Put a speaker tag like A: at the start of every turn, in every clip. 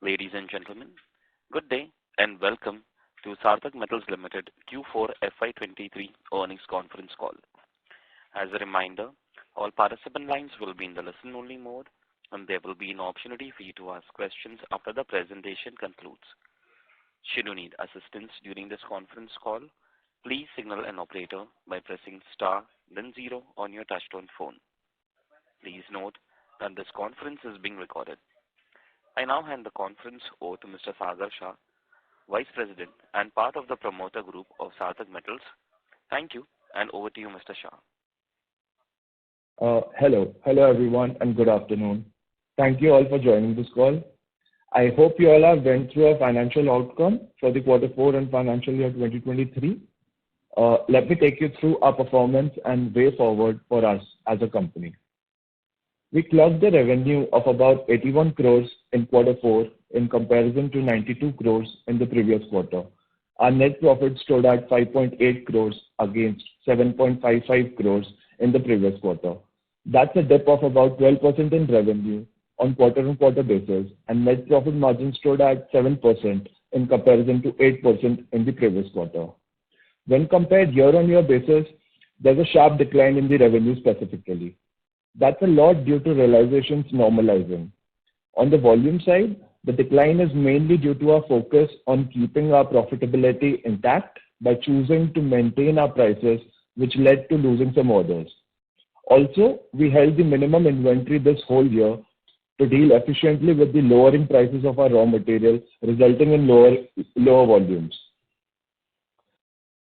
A: Ladies and gentlemen, good day and welcome to Sarthak Metals Limited Q4 FY23 earnings conference call. As a reminder, all participant lines will be in the listen-only mode, and there will be an opportunity for you to ask questions after the presentation concludes. Should you need assistance during this conference call, please signal an operator by pressing star then 0 on your touchtone phone. Please note that this conference is being recorded. I now hand the conference over to Mr. Sagar Shah, Vice President and part of the promoter group of Sarthak Metals. Thank you, and over to you, Mr. Shah.
B: Hello everyone, and good afternoon. Thank you all for joining this call. I hope you all have went through a financial outcome for the quarter 4 and financial year 2023. Let me take you through our performance and way forward for us as a company. We clocked a revenue of about 81 crores in quarter 4 in comparison to 92 crores in the previous quarter. Our net profit stood at 5.8 crores against 7.55 crores in the previous quarter. That's a dip of about 12% in revenue on quarter-on-quarter basis, and net profit margin stood at 7% in comparison to 8% in the previous quarter. When compared year-on-year basis, there's a sharp decline in the revenue specifically. That's a lot due to realizations normalizing. On the volume side, the decline is mainly due to our focus on keeping our profitability intact by choosing to maintain our prices, which led to losing some orders. Also, we held the minimum inventory this whole year to deal efficiently with the lowering prices of our raw materials, resulting in lower volumes.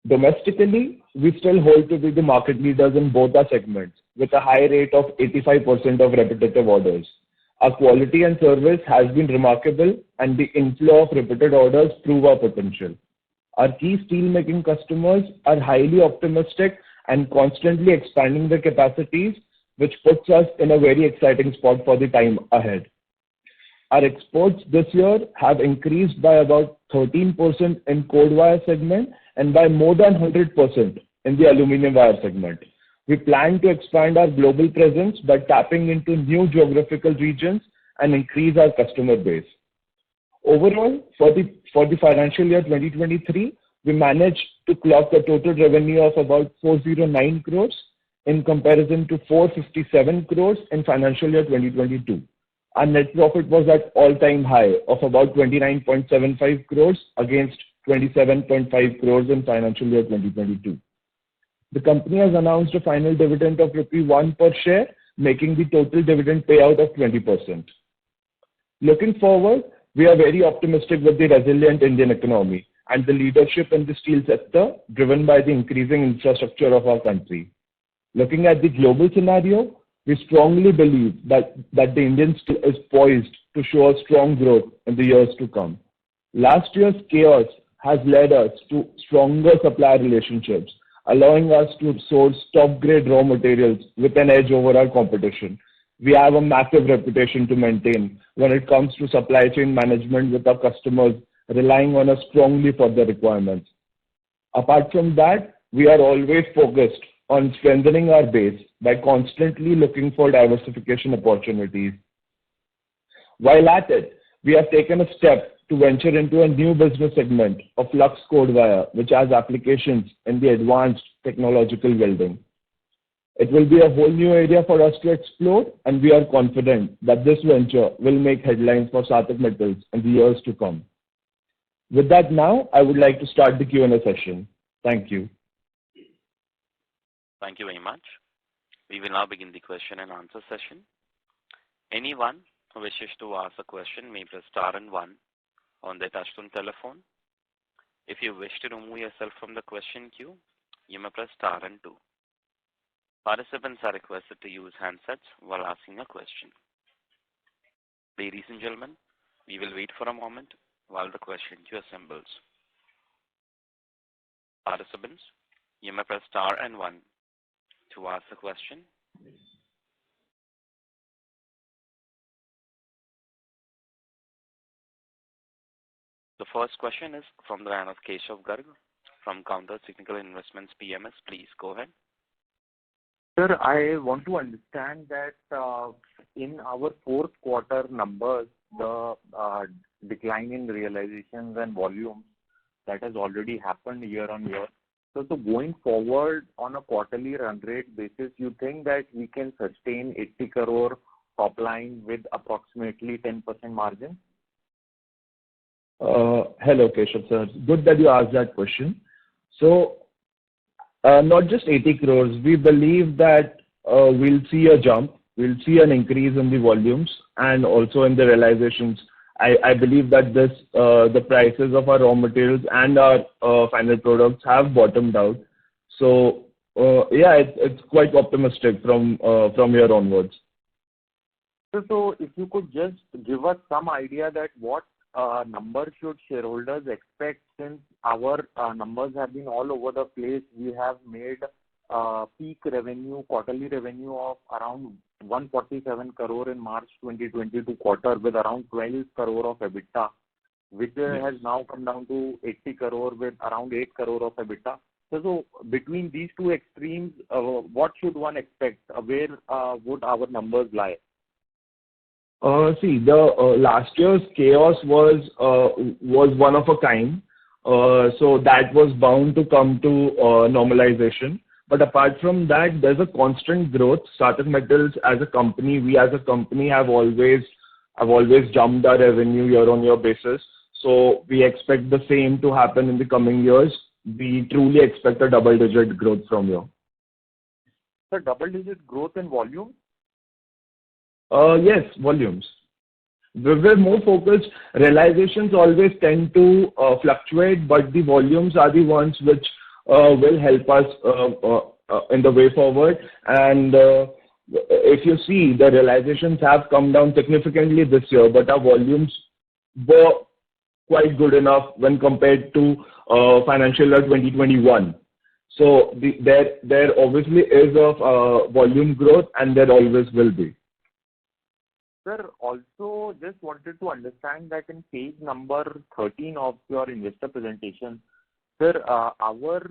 B: Domestically, we still hold to be the market leaders in both our segments, with a high rate of 85% of repetitive orders. Our quality and service has been remarkable, and the inflow of repeated orders prove our potential. Our key steelmaking customers are highly optimistic and constantly expanding their capacities, which puts us in a very exciting spot for the time ahead. Our exports this year have increased by about 13% in cold wire segment and by more than 100% in the aluminum wire segment. We plan to expand our global presence by tapping into new geographical regions and increase our customer base. Overall, for the financial year 2023, we managed to clock a total revenue of about 409 crores in comparison to 457 crores in financial year 2022. Our net profit was at all-time high of about 29.75 crores against 27.5 crores in financial year 2022. The company has announced a final dividend of ₹1 per share, making the total dividend payout of 20%. Looking forward, we are very optimistic with the resilient Indian economy and the leadership in the steel sector driven by the increasing infrastructure of our country. Looking at the global scenario, we strongly believe that the Indian steel is poised to show a strong growth in the years to come. Last year's chaos has led us to stronger supply relationships, allowing us to source top-grade raw materials with an edge over our competition. We have a massive reputation to maintain when it comes to supply chain management with our customers relying on us strongly for their requirements. Apart from that, we are always focused on strengthening our base by constantly looking for diversification opportunities. While at it, we have taken a step to venture into a new business segment of flux cold wire, which has applications in the advanced technological welding. It will be a whole new area for us to explore, and we are confident that this venture will make headlines for Sarthak Metals in the years to come. With that now, I would like to start the Q&A session. Thank you.
A: Thank you very much. We will now begin the question and answer session. Anyone who wishes to ask a question may press star and 1 on their touchtone telephone. If you wish to remove yourself from the question queue, you may press star and 2. Participants are requested to use handsets while asking a question. Ladies and gentlemen, we will wait for a moment while the question queue assembles. Participants, you may press star and 1 to ask a question. The first question is from the line of Keshav Garg from Counter Cyclical Investments PMS. Please go ahead.
C: Sir, I want to understand that in our fourth quarter numbers, the decline in realizations and volumes that has already happened year on year. So going forward on a quarterly run rate basis, you think that we can sustain 80 crore top line with approximately 10% margin?
B: Hello, Keshav sir. Good that you asked that question. So, not just 80 crores, we believe that we'll see a jump, we'll see an increase in the volumes and also in the realizations. I believe that the prices of our raw materials and our final products have bottomed out. So, yeah, it's quite optimistic from here onwards.
C: So if you could just give us some idea that what number should shareholders expect, since our numbers have been all over the place. We have made peak revenue, quarterly revenue of around 147 crore in March 2022 quarter with around 12 crore of EBITDA, which has now come down to 80 crore with around 8 crore of EBITDA. So between these two extremes, what should one expect? Where would our numbers lie?
B: See, the last year's chaos was one of a kind. So that was bound to come to normalization. But apart from that, there's a constant growth. Sarthak Metals as a company, we as a company have always jumped our revenue year-on-year basis. So we expect the same to happen in the coming years. We truly expect a double-digit growth from here.
C: So double-digit growth in volume?
B: Yes, volumes. We're more focused. Realizations always tend to fluctuate, but the volumes are the ones which will help us in the way forward. And if you see, the realizations have come down significantly this year, but our volumes were quite good enough when compared to financial year 2021. So there obviously is a volume growth, and there always will be.
C: Sir, also just wanted to understand that in page number 13 of your investor presentation, sir, our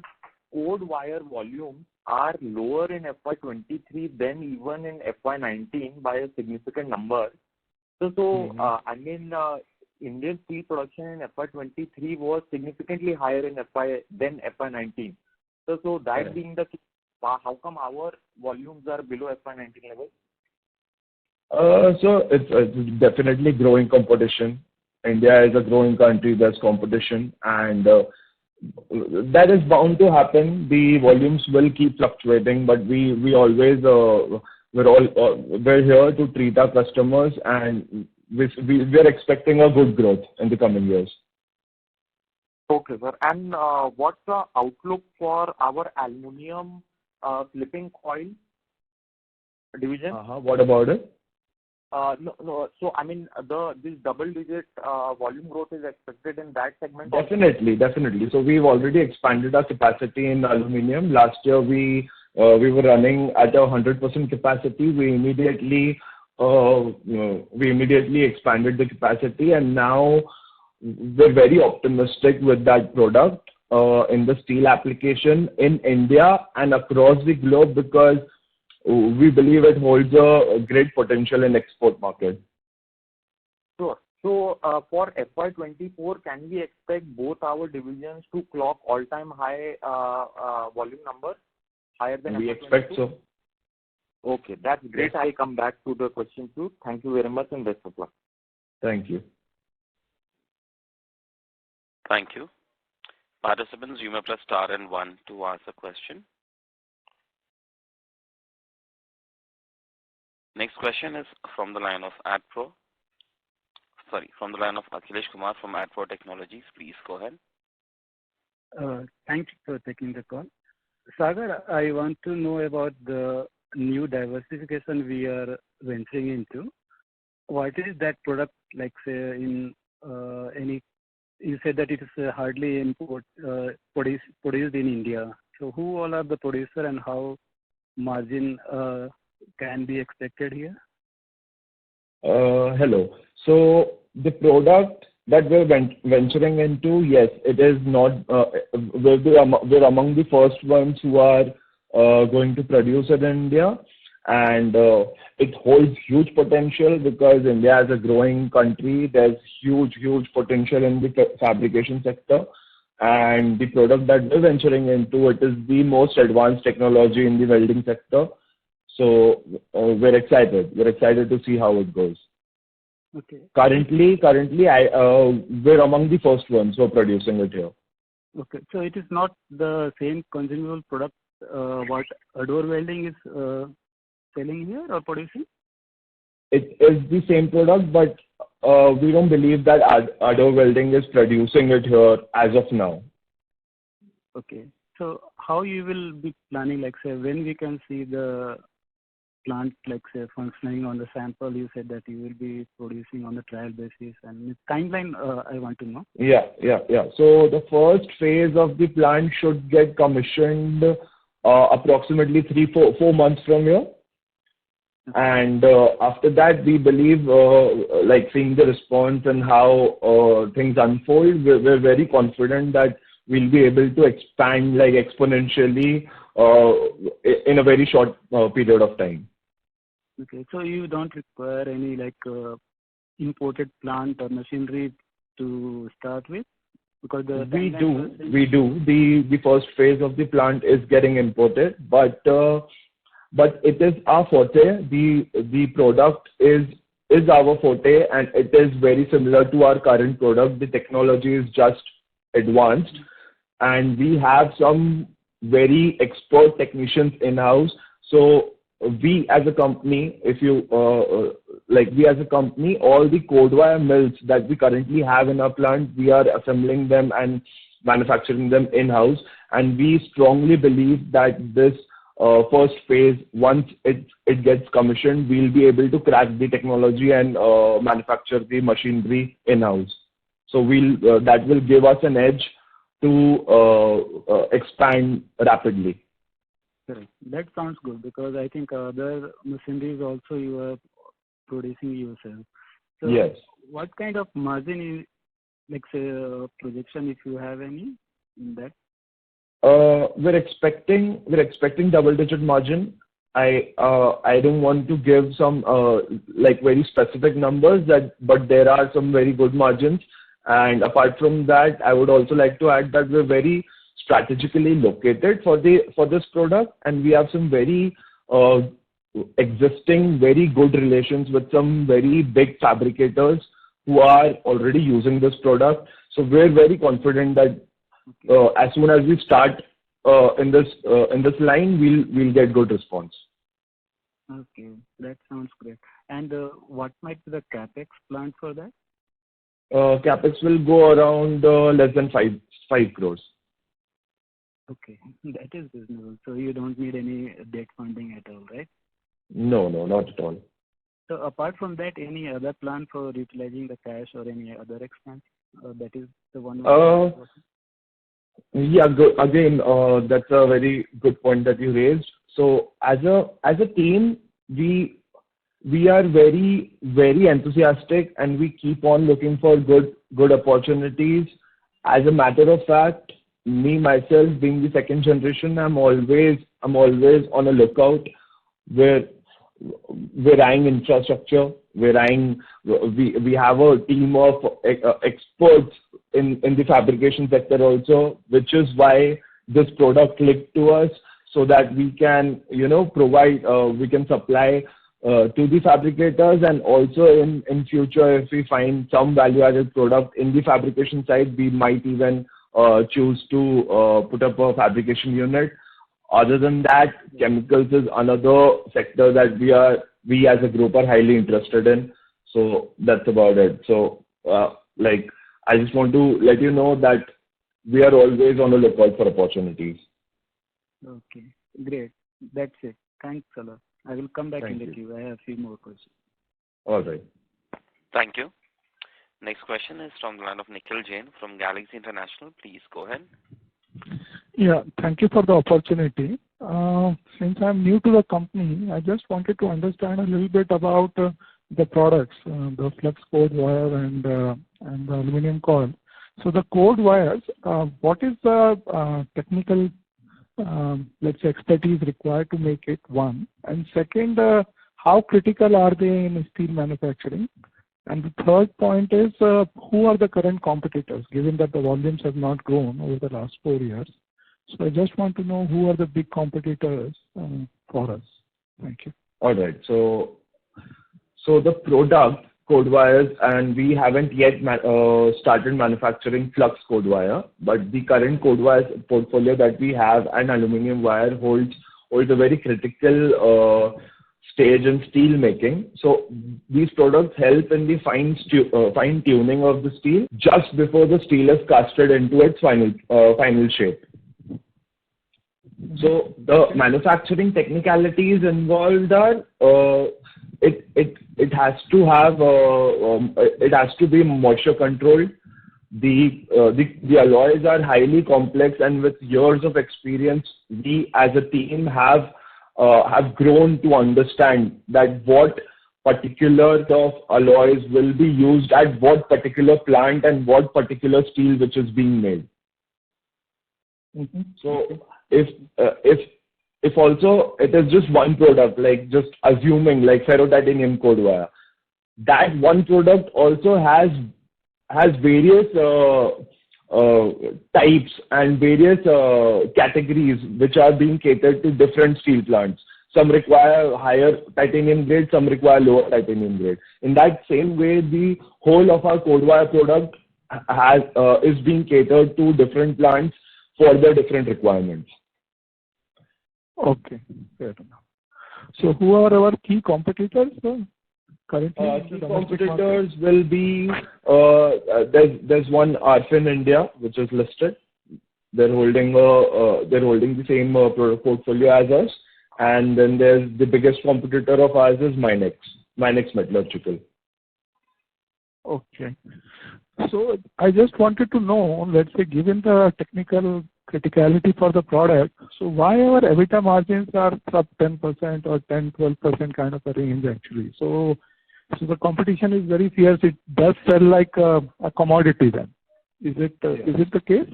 C: code wire volumes are lower in FY23 than even in FY19 by a significant number. So I mean, Indian steel production in FY23 was significantly higher than FY19. So that being the case, how come our volumes are below FY19 levels?
B: So it's definitely growing competition. India is a growing country. There's competition, and that is bound to happen. The volumes will keep fluctuating, but we always we're here to treat our customers, and we're expecting a good growth in the coming years.
C: Okay, sir. And what's the outlook for our aluminium slipping coil division?
B: What about it?
C: No. So I mean, this double-digit volume growth is expected in that segment.
B: Definitely. So we've already expanded our capacity in aluminium. Last year we were running at 100% capacity. We immediately expanded the capacity, and now we're very optimistic with that product in the steel application in India and across the globe, because we believe it holds a great potential in export market.
C: Sure. So for FY24, can we expect both our divisions to clock all-time high volume numbers, higher than
B: We
C: FY22?
B: expect so.
C: Okay, that's great.
B: Yes.
C: I'll come back to the question too. Thank you very much and best of luck.
B: Thank you.
A: Thank you. Participants, you may press star and 1 to ask a question. Next question is from the line of Akhilesh Kumar from Adpro Technologies. Please go ahead.
D: Thanks for taking the call. Sagar, I want to know about the new diversification we are venturing into. What is that product, like say in you said that it is hardly produced in India. So who all are the producer and how margin can be expected here?
B: Hello. So the product that we're venturing into, yes, it is not. We're among the first ones who are going to produce it in India, and it holds huge potential because India is a growing country. There's huge potential in the fabrication sector, and the product that we're venturing into, it is the most advanced technology in the welding sector. So we're excited. We're excited to see how it goes.
D: Okay.
B: Currently, we're among the first ones who are producing it here.
D: Okay. So it is not the same consumable product what Adore Welding is selling here or producing?
B: It is the same product, but we don't believe that Adore Welding is producing it here as of now.
D: Okay. So how you will be planning, like say, when we can see the plant, like say, functioning on the sample? You said that you will be producing on a trial basis, and its timeline I want to know.
B: Yeah. So the first phase of the plant should get commissioned approximately 4 months from here. And after that, we believe, like seeing the response and how things unfold, we're very confident that we'll be able to expand like exponentially in a very short period of time.
D: Okay, so you don't require any like imported plant or machinery to start with, because
B: we do. The first phase of the plant is getting imported, but it is our forte. The product is our forte, and it is very similar to our current product. The technology is just advanced, and we have some very expert technicians in-house. So we as a company, all the code wire mills that we currently have in our plant, we are assembling them and manufacturing them in-house. And we strongly believe that this first phase, once it gets commissioned, we'll be able to crack the technology and manufacture the machinery in-house. So that will give us an edge to expand rapidly.
D: Correct. That sounds good, because I think other machineries also you are producing yourself. So
B: yes.
D: What kind of margin is, like say, projection, if you have any in that?
B: We're expecting double-digit margin. I don't want to give some like very specific numbers, but there are some very good margins. And apart from that, I would also like to add that we're very strategically located for this product, and we have some very existing very good relations with some very big fabricators who are already using this product. So we're very confident that as soon as we start in this line, we'll get good response.
D: Okay, that sounds great. And what might be the capex plan for that?
B: Capex will go around less than 5 crores.
D: Okay, that is reasonable. So you don't need any debt funding at all, right?
B: No, not at all.
D: So apart from that, any other plan for utilizing the cash or any other expense? That is the one.
B: Yeah, good. Again, that's a very good point that you raised. So as a team, we are very, very enthusiastic, and we keep on looking for good opportunities. As a matter of fact, me myself being the second generation, I'm always on a lookout. We're eyeing infrastructure. We have a team of experts in the fabrication sector also, which is why this product clicked to us, so that we can provide, we can supply to the fabricators, and also in future, if we find some value-added product in the fabrication side, we might even choose to put up a fabrication unit. Other than that, chemicals is another sector that we as a group are highly interested in. So that's about it. So I just want to let you know that we are always on the lookout for opportunities.
D: Okay, great. That's it. Thanks a lot. I will come back in the queue. I have a few more questions.
B: All right.
A: Thank you. Next question is from the line of Nikhil Jain from Galaxy International. Please go ahead.
E: Yeah, thank you for the opportunity. Since I'm new to the company, I just wanted to understand a little bit about the products, the flux cord wire and the aluminum coil. So the cord wires, what is the technical let's say, expertise required to make it, one? And second, how critical are they in steel manufacturing? And the third point is, who are the current competitors, given that the volumes have not grown over the last 4 years? So I just want to know who are the big competitors for us. Thank you.
B: All right. So the product code wires, and we haven't yet started manufacturing flux code wire, but the current code wires portfolio that we have and aluminum wire holds a very critical stage in steel making. So these products help in the fine tuning of the steel just before the steel is casted into its final shape. So the manufacturing technicalities involved are it has to be moisture controlled. The alloys are highly complex, and with years of experience, we as a team have grown to understand that what particular of alloys will be used at what particular plant and what particular steel which is being made.
E: Mm-hmm.
B: So if also it is just one product, like just assuming like ferrotitanium code wire, that one product also has various types and various categories which are being catered to different steel plants. Some require higher titanium grade, some require lower titanium grade. In that same way, the whole of our code wire product is being catered to different plants for their different requirements.
E: Okay, fair enough. So who are our key competitors currently?
B: Key competitors will be, there's one ARFIN India, which is listed. They're holding the same product portfolio as us. And then there's the biggest competitor of ours is Minex Metallurgical.
E: Okay. So I just wanted to know, let's say, given the technical criticality for the product, so why our EBITDA margins are sub 10% or 10-12% kind of a range actually? So the competition is very fierce. It does sell like a commodity then. Is it the case?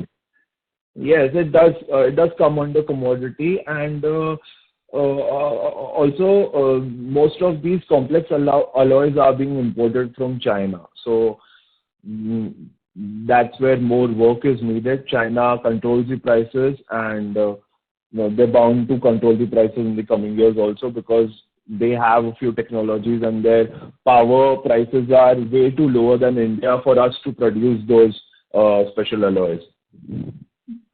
B: Yes, it does. It does come under commodity, and also most of these complex alloys are being imported from China. So that's where more work is needed. China controls the prices, and they're bound to control the prices in the coming years also, because they have a few technologies and their power prices are way too lower than India for us to produce those special alloys.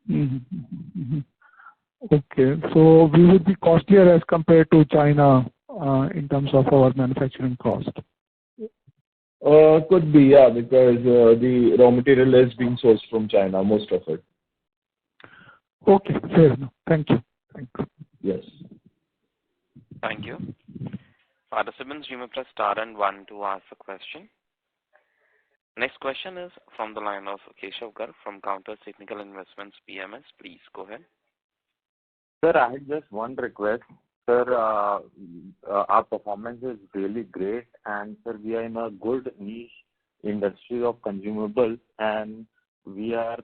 E: Mm-hmm. Mm-hmm. Okay, so we would be costlier as compared to China in terms of our manufacturing cost.
B: Could be, yeah, because the raw material is being sourced from China, most of it.
E: Okay, fair enough. Thank you. Thank you.
B: Yes.
A: Thank you. Participants, you may press star and 1 to ask a question. Next question is from the line of Keshav Garg from Counter Technical Investments PMS. Please go ahead.
C: Sir, I had just one request. Sir, our performance is really great, and sir, we are in a good niche industry of consumables, and we are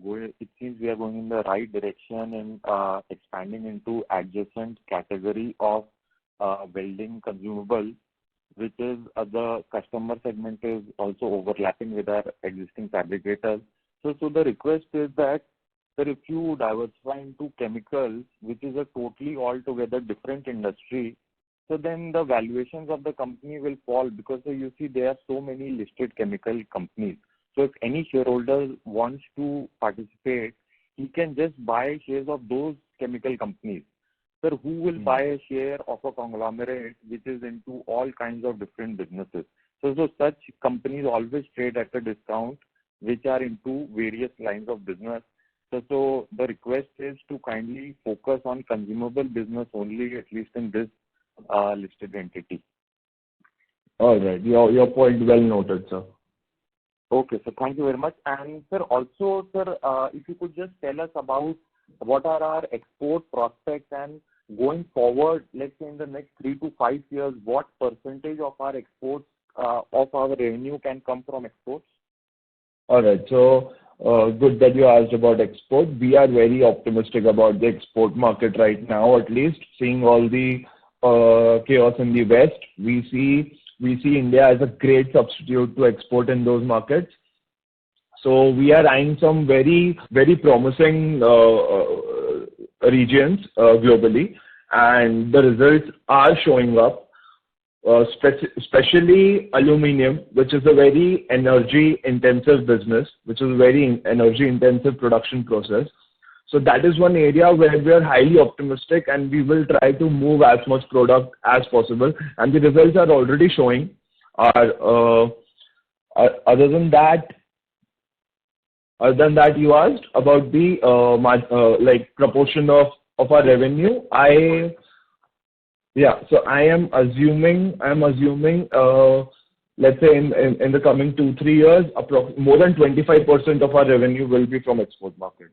C: going. It seems we are going in the right direction in expanding into adjacent category of welding consumables, which is the customer segment is also overlapping with our existing fabricators. So the request is that, sir, if you diversify into chemicals, which is a totally altogether different industry, so then the valuations of the company will fall, because you see there are so many listed chemical companies. So if any shareholder wants to participate, he can just buy shares of those chemical companies. Sir, who will buy a share of a conglomerate which is into all kinds of different businesses? So such companies always trade at a discount, which are into various lines of business. So the request is to kindly focus on consumable business only, at least in this listed entity.
B: All right. Your point well noted, sir.
C: Okay, so thank you very much. And sir, also, sir, if you could just tell us about what are our export prospects, and going forward, let's say in the next 3 to 5 years, what percentage of our exports, of our revenue can come from exports?
B: All right. So good that you asked about export. We are very optimistic about the export market right now, at least. Seeing all the chaos in the West, we see India as a great substitute to export in those markets. So we are eyeing some very, very promising regions globally, and the results are showing up. Especially aluminum, which is a very energy-intensive business, which is a very energy-intensive production process. So that is one area where we are highly optimistic, and we will try to move as much product as possible. And the results are already showing. Other than that, you asked about the proportion of our revenue. So I am assuming, let's say in the coming 2-3 years, more than 25% of our revenue will be from export market.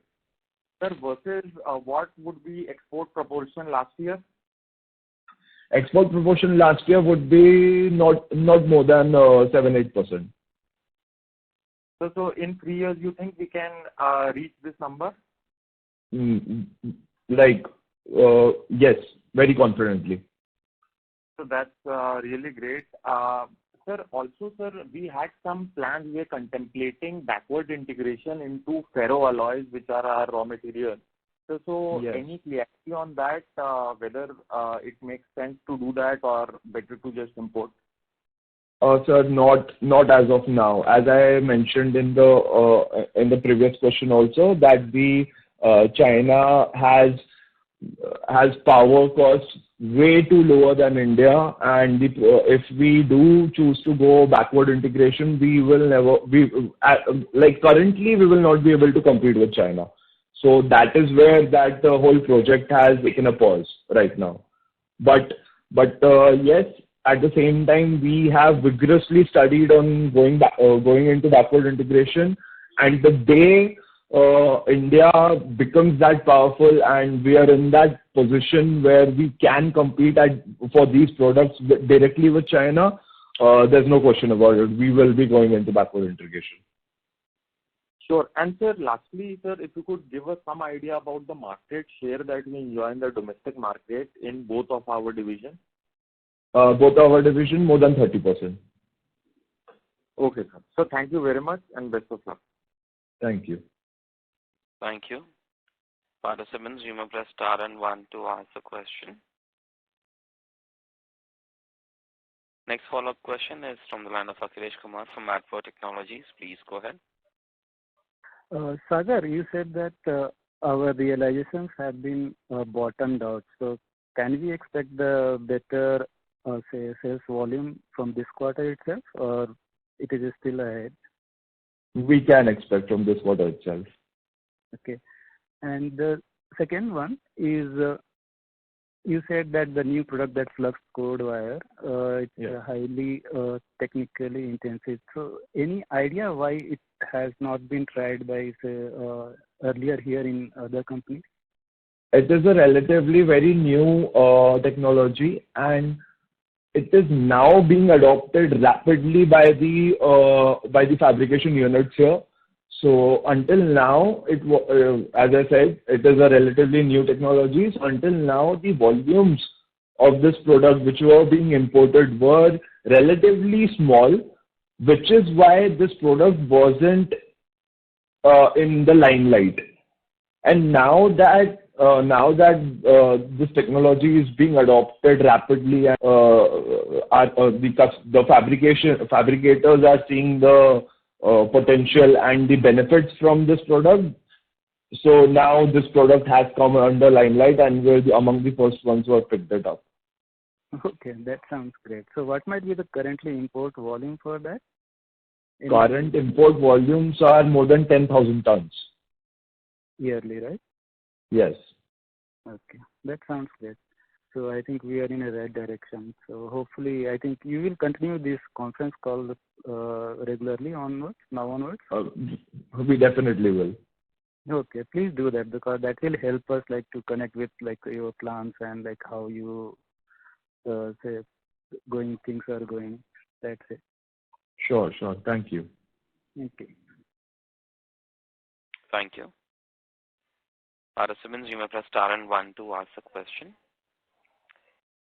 C: Sir, versus what would be export proportion last year?
B: Export proportion last year would be not more than 7-8%.
C: So in 3 years, you think we can reach this number?
B: Yes, very confidently.
C: So that's really great. Sir, we had some plans. We are contemplating backward integration into ferroalloys, which are our raw material. So
B: Yes.
C: Any clarity on that, whether it makes sense to do that or better to just import?
B: Sir, not as of now. As I mentioned in the previous question also, that China has power costs way too lower than India, and if we do choose to go backward integration, currently we will not be able to compete with China. So that is where that whole project has taken a pause right now. But yes, at the same time, we have vigorously studied on going into backward integration, and the day India becomes that powerful and we are in that position where we can compete for these products directly with China, there's no question about it. We will be going into backward integration.
C: Sure. And sir, lastly, sir, if you could give us some idea about the market share that we enjoy in the domestic market in both of our divisions.
B: Both our division, more than 30%.
C: Okay, sir. So thank you very much and best of luck.
B: Thank you.
A: Thank you. Participants, you may press star and 1 to ask a question. Next follow-up question is from the line of Akhilesh Kumar from Adver Technologies. Please go ahead.
D: Sagar, you said that our realizations have been bottomed out. So can we expect the better sales volume from this quarter itself, or it is still ahead?
B: We can expect from this quarter itself.
D: Okay. And the second one is, you said that the new product, that flux cord wire, it's highly technically intensive. So any idea why it has not been tried by, say, earlier here in other companies?
B: It is a relatively very new technology, and it is now being adopted rapidly by the fabrication units here. So until now, as I said, it is a relatively new technology. So until now, the volumes of this product which were being imported were relatively small, which is why this product wasn't in the limelight. And now that this technology is being adopted rapidly, and the fabricators are seeing the potential and the benefits from this product. So now this product has come under limelight, and we're among the first ones who have picked it up.
D: Okay, that sounds great. So what might be the currently import volume for that?
B: Current import volumes are more than 10,000 tons.
D: Yearly, right?
B: Yes.
D: Okay, that sounds great. So I think we are in a right direction. So hopefully, I think you will continue this conference call regularly now onwards.
B: We definitely will.
D: Okay, please do that, because that will help us to connect with your plans and how you say things are going. That's it.
B: Sure. Thank you.
D: Thank you.
A: Thank you. Participants, you may press star and one to ask a question.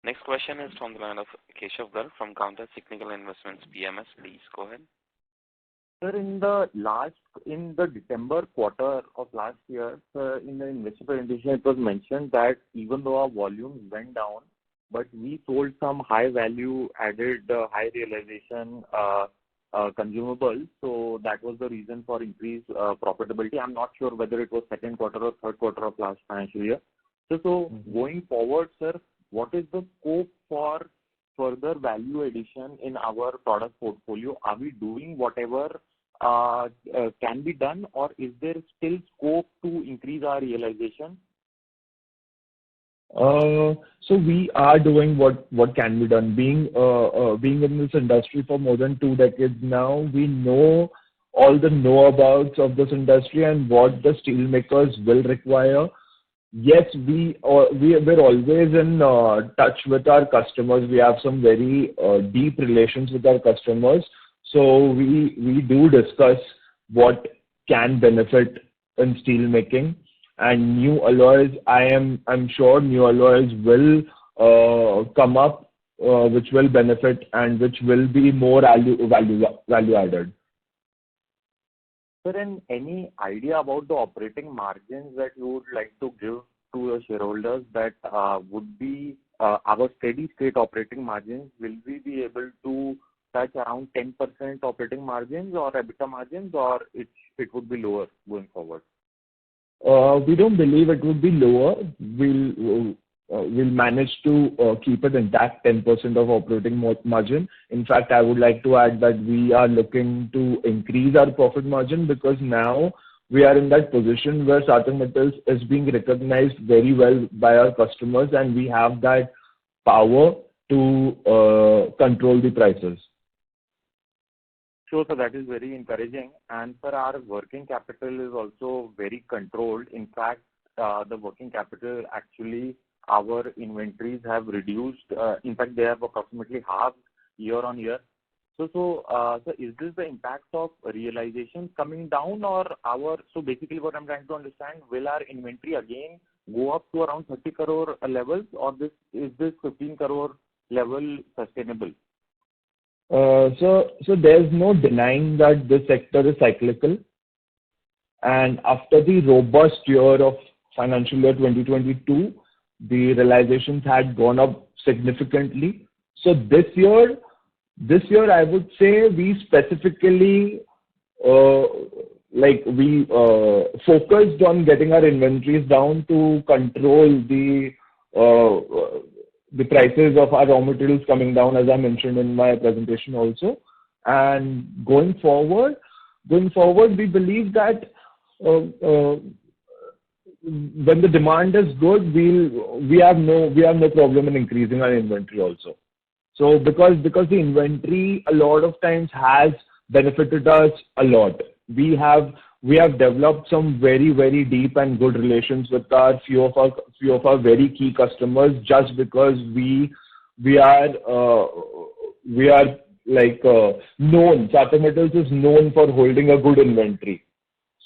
A: Next question is from the line of Keshav Garg from Counter Cyclical Investments PMS. Please go ahead.
C: Sir, in the December quarter of last year, sir, in the investor presentation, it was mentioned that even though our volumes went down, but we sold some high value added, high realization consumables. So that was the reason for increased profitability. I'm not sure whether it was second quarter or third quarter of last financial year. So going forward, sir, what is the scope for further value addition in our product portfolio? Are we doing whatever can be done, or is there still scope to increase our realization?
B: So we are doing what can be done. Being in this industry for more than 2 decades now, we know all the know-abouts of this industry and what the steel makers will require. Yes, we're always in touch with our customers. We have some very deep relations with our customers. So we do discuss what can benefit in steel making. And new alloys, I'm sure new alloys will come up, which will benefit and which will be more value added.
C: Sir, and any idea about the operating margins that you would like to give to your shareholders that would be our steady state operating margins? Will we be able to touch around 10% operating margins or EBITDA margins, or it would be lower going forward?
B: We don't believe it would be lower. We'll manage to keep it intact, 10% of operating margin. In fact, I would like to add that we are looking to increase our profit margin because now we are in that position where Sarthak Metals is being recognized very well by our customers, and we have that power to control the prices.
C: Sure, so that is very encouraging. And sir, our working capital is also very controlled. In fact, the working capital, actually, our inventories have reduced. In fact, they have approximately halved year on year. So is this the impact of realization coming down, or so basically what I'm trying to understand, will our inventory again go up to around 30 crore levels, or is this 15 crore level sustainable?
B: So there's no denying that this sector is cyclical. And after the robust year of financial year 2022, the realizations had gone up significantly. So this year I would say we specifically focused on getting our inventories down to control the prices of our raw materials coming down, as I mentioned in my presentation also. And going forward, we believe that when the demand is good, we have no problem in increasing our inventory also. So because the inventory a lot of times has benefited us a lot. We have developed some very, very deep and good relations with few of our very key customers, just because we are known. Sarthak Metals is known for holding a good inventory.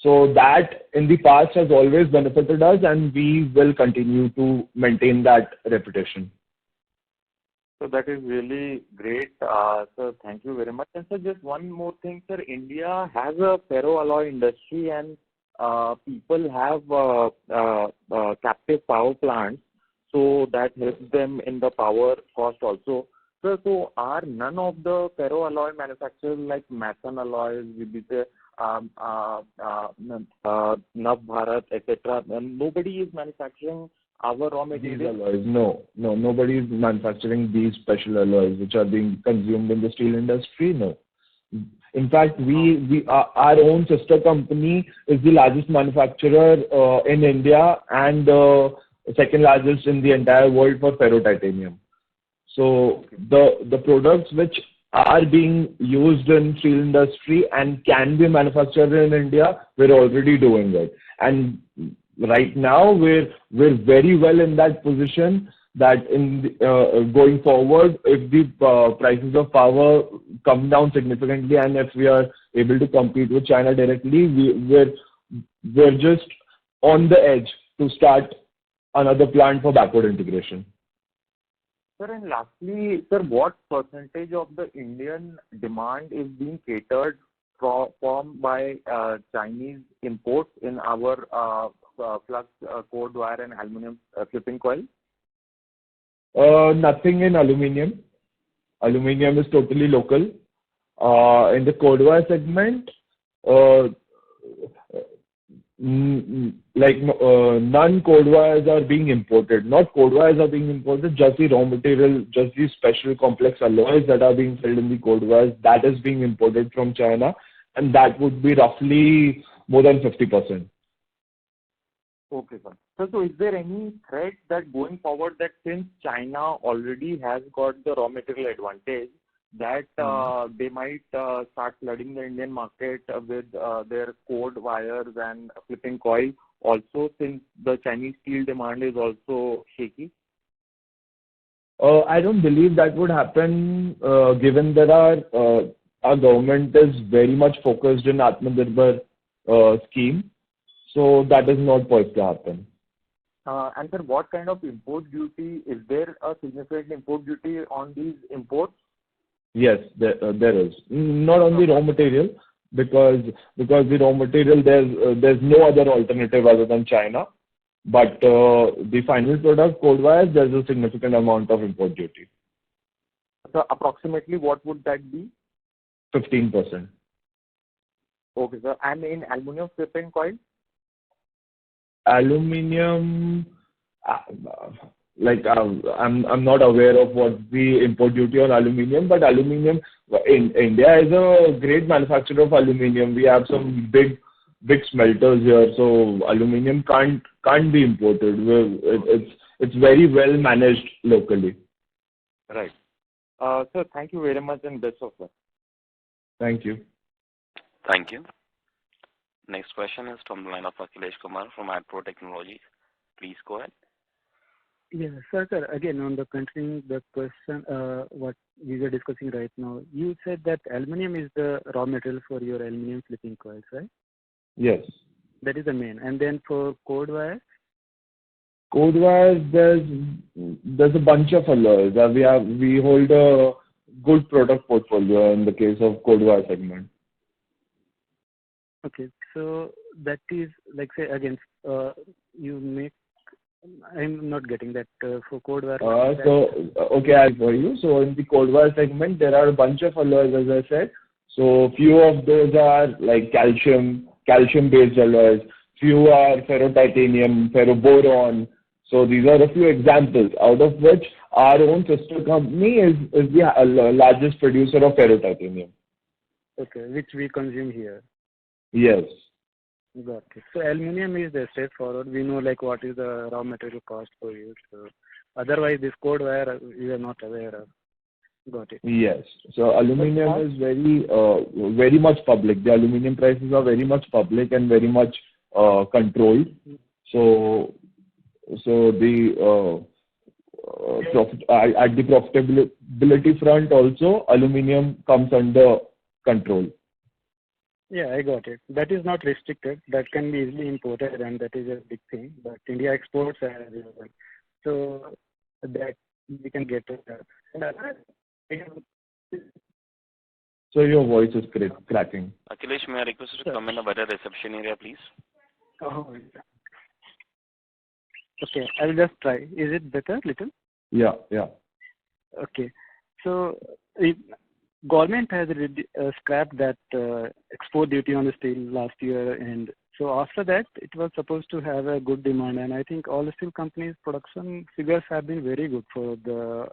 B: So that in the past has always benefited us, and we will continue to maintain that reputation.
C: So that is really great. Sir, thank you very much. And sir, just one more thing, sir. India has a ferroalloy industry, and people have captive power plants, so that helps them in the power cost also. So are none of the ferroalloy manufacturers like Mason Alloys, Navbharat, etc., nobody is manufacturing our raw materials?
B: Alloys. No, nobody is manufacturing these special alloys which are being consumed in the steel industry. No. In fact, our own sister company is the largest manufacturer in India and second largest in the entire world for ferrotitanium. So the products which are being used in steel industry and can be manufactured in India, we're already doing it. And right now, we're very well in that position that going forward, if the prices of power come down significantly and if we are able to compete with China directly, we're just on the edge to start another plant for backward integration.
C: Sir, and lastly, sir, what percentage of the Indian demand is being catered from by Chinese imports in our flux cord wire and aluminum flipping coil?
B: Nothing in aluminum. Aluminum is totally local. In the cord wire segment, none cord wires are being imported. Not cord wires are being imported, just the raw material, just the special complex alloys that are being filled in the cord wires, that is being imported from China, and that would be roughly more than 50%.
C: Okay, sir. So is there any threat that going forward, that since China already has got the raw material advantage, that they might start flooding the Indian market with their cord wires and flipping coil also, since the Chinese steel demand is also shaky?
B: I don't believe that would happen, given that our government is very much focused in Atmanirbhar scheme, so that is not poised to happen.
C: And sir, what kind of import duty, is there a significant import duty on these imports?
B: Yes, there is. Not on the raw material, because the raw material, there's no other alternative other than China. But the final product, cord wires, there's a significant amount of import duty.
C: So approximately what would that be?
B: 15%.
C: Okay, sir. And in aluminum flipping coil?
B: Aluminium, I'm not aware of what the import duty on aluminium, but aluminium in India is a great manufacturer of aluminium. We have some big smelters here, so aluminium can't be imported. It's very well managed locally.
C: Right. Sir, thank you very much and best of luck.
B: Thank you.
A: Thank you. Next question is from the line of Akhilesh Kumar from AdPro Technologies. Please go ahead.
D: Yeah, sir, again, on the continuing the question, what we were discussing right now, you said that aluminum is the raw material for your aluminum flipping coils, right?
B: Yes.
D: That is the main. And then for cord wires?
B: Cord wires, there's a bunch of alloys. We hold a good product portfolio in the case of cord wire segment.
D: Okay, so that is like, say, again, you make, I'm not getting that for cord wire.
B: Okay, I'll tell you. So in the cord wire segment, there are a bunch of alloys, as I said. So few of those are like calcium-based alloys. Few are ferrotitanium, ferroboron. So these are a few examples, out of which our own sister company is the largest producer of ferrotitanium.
D: Okay, which we consume here.
B: Yes.
D: Got it. So aluminum is the straightforward. We know like what is the raw material cost for you. So otherwise, this cord wire we are not aware of. Got it.
B: Yes. So aluminum is very much public. The aluminum prices are very much public and very much controlled. So the at the profitability front also, aluminum comes under control.
D: Yeah, I got it. That is not restricted. That can be easily imported, and that is a big thing. But India exports are available, so that we can get it.
B: So your voice is cracking.
A: Akhilesh, may I request you to come in a better reception area, please?
D: Oh, okay. I will just try. Is it better, little?
B: Yeah.
D: Okay. So government has scrapped that export duty on the steel last year, and so after that it was supposed to have a good demand, and I think all the steel companies' production figures have been very good for the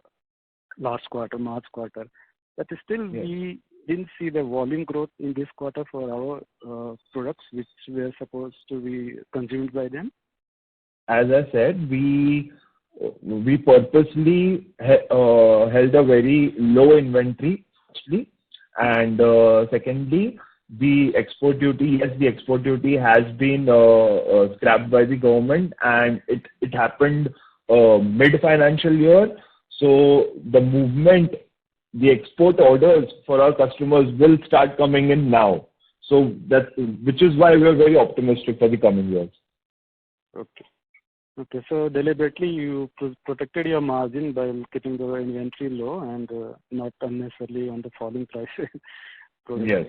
D: last quarter, March quarter, but still we didn't see the volume growth in this quarter for our products which were supposed to be consumed by them.
B: As I said, we purposely held a very low inventory. And secondly, the export duty, yes, the export duty has been scrapped by the government, and it happened mid-financial year. So the movement, the export orders for our customers will start coming in now. So which is why we are very optimistic for the coming years.
D: Okay. Okay. So deliberately you protected your margin by keeping the inventory low and not unnecessarily on the falling prices.
B: Yes.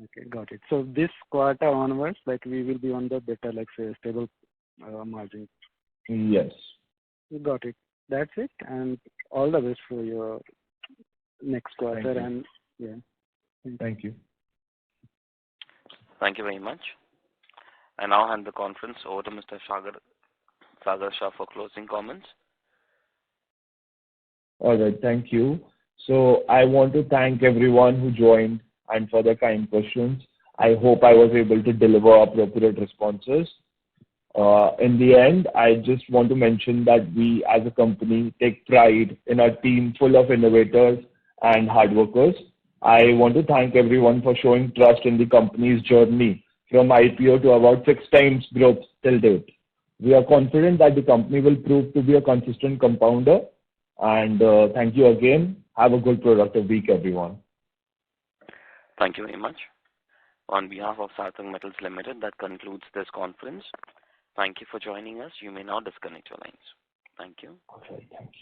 D: Okay, got it. So this quarter onwards, like we will be on the better, like say, stable margin.
B: Yes.
D: Got it. That's it. And all the best for your next quarter. And yeah.
B: Thank you.
A: Thank you very much. I now hand the conference over to Mr. Sagar Shah for closing comments.
B: All right. Thank you. So I want to thank everyone who joined and for the kind questions. I hope I was able to deliver appropriate responses. In the end, I just want to mention that we as a company take pride in our team full of innovators and hard workers. I want to thank everyone for showing trust in the company's journey from IPO to about 6 times growth till date. We are confident that the company will prove to be a consistent compounder. And thank you again. Have a good productive week, everyone.
A: Thank you very much. On behalf of Sarthak Metals Limited, that concludes this conference. Thank you for joining us. You may now disconnect your lines. Thank you.
B: Okay, thank you.